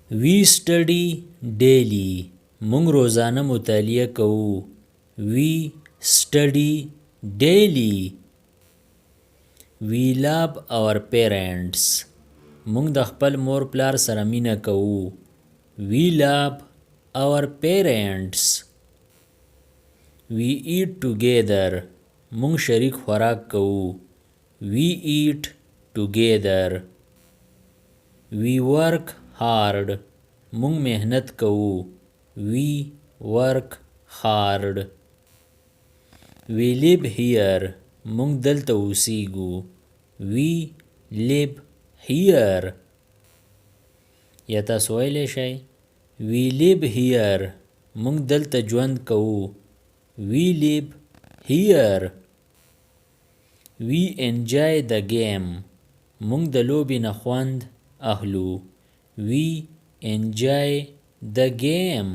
We study daily. مونږ روزانه مطالعه کوو. We study daily. We love our parents. مونږ د خپل مور پلار سره مینه کوو. We love our parents. We eat together. مونږ شریک خوراک کوو. We eat together. We work hard. مونږ مهنت کوو. We work hard. We live here. مونږ دلته اوسیږو. We live here. یا تاسو ویلی شئ We live here. مونږ دلته ژوند کوو. We live here. We enjoy the game. مونږ د لوبې نه خوند اخلو. We enjoy the game.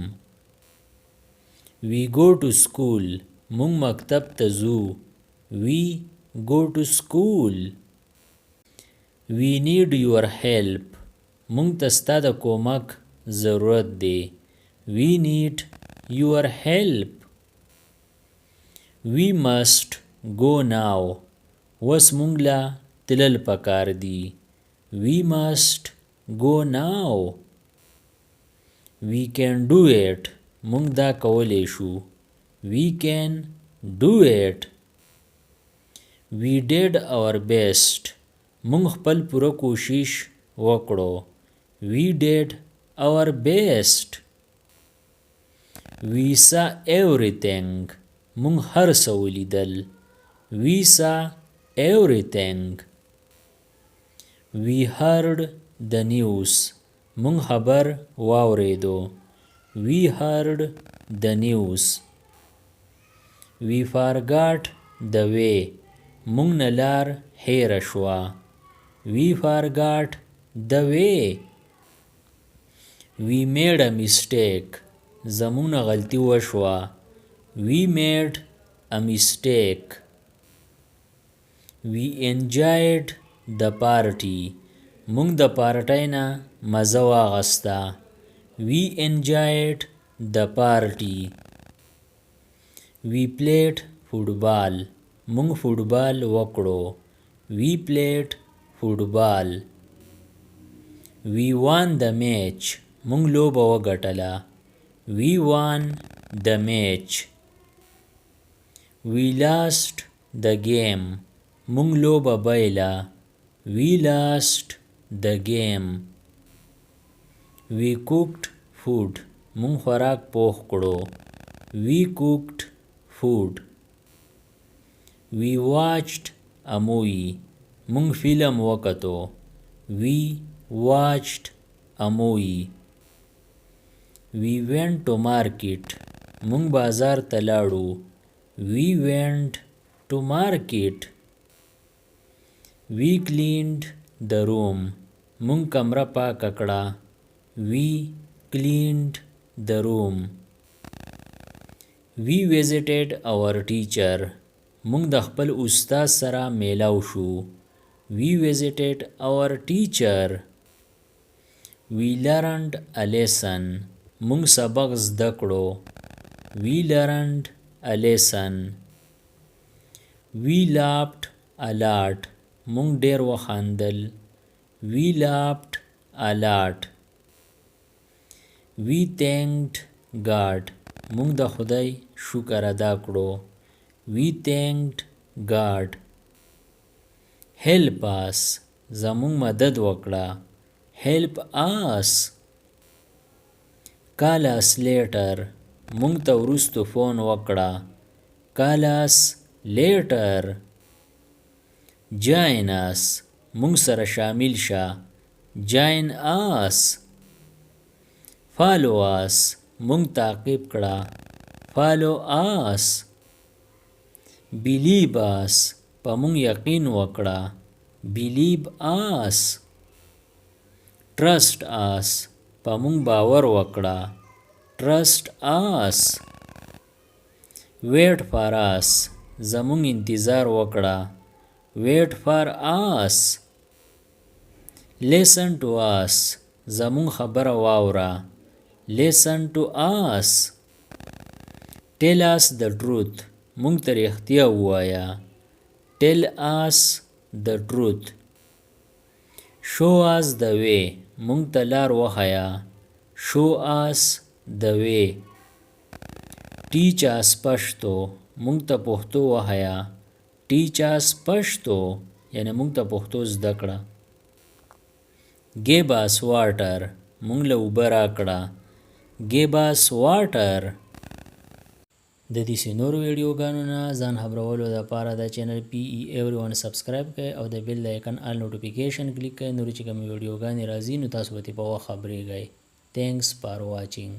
We go to school. مونږ مکتب ته ځو. We go to school. We need your help. مونږ ته ستا د کومک ضرورت دی. We need your help. We must go now. وس مونږ له تلل پکار دی. We must go now. We can do it. مونږ دا کولی شو. We can do it. We did our best. مونږ خپل پوره کوشش وکړو. We did our best. We saw everything. مونږ هر څه ولیدل. We saw everything. We heard the news. مونږ خبر واوریدو. We heard the news. We forgot the way. مونږ نه لار هیره شوه. We forgot the way. We made a mistake. زمونږ نه غلطي وشوه. We made a mistake. We enjoyed the party. مونږ د پارټۍ نه مزه واخسته. We enjoyed the party. We played football. مونږ فوټبال وکړو. We played football. We won the match. مونږ لوبه وګټله. We won the match. We lost the game. مونږ لوبه بایله. We lost the game. We cooked food. مونږ خوراک پوخ کړو. We cooked food. We watched a movie. مونږ فلم وکتو. We watched a movie. We went to market. مونږ بازار ته لاړو. We went to market. We cleaned the room. مونږ کمره پاکه کړه. We cleaned the room. We visited our teacher. مونږ د خپل استاد سره میلاو شو. We visited our teacher. We learned a lesson. مونږ سبق زده کړو. We learned a lesson. We laughed a lot. مونږ ډیر وخندل. We laughed a lot. We thanked God. مونږ د خدای شکر ادا کړو. We thanked God. Help us. زمونږ مدد وکړه. Help us. Call us later. مونږ ته وروستو فون وکړه. Call us later. Join us. مونږ سره شامل شه. Join us. Follow us. مونږ تعقیب کړه. Follow us. Believe us. په مونږ یقین وکړه. Believe us. Trust us. په مونږ باور وکړه. Trust us. Wait for us. زمونږ انتظار وکړه. Wait for us. Listen to us. زمون خبره واوره. Listen to us. Tell us the truth. مونږ ته رښتیا ووایه. Tell us the truth. Show us the way. مونږ ته لار وښیه. Show us the way. Teach us پښتو. مونږ ته پښتو وښیه. Teach us پښتو. یعنی مونږ ته پښتو زده کړه. Give us water. مونږ له اوبه راکړه. Give us water. د دې نورو ویډیوګانو نه ځان خبرولو لپاره د چینل PE Everyone سبسکرایب کړئ او د بیل د آیکن آل نوټیفیکیشن کلیک کړئ. نورې چې کومې ویډیوګانې راځي نو تاسو به ترې په وخت خبرېږئ. Thanks for watching.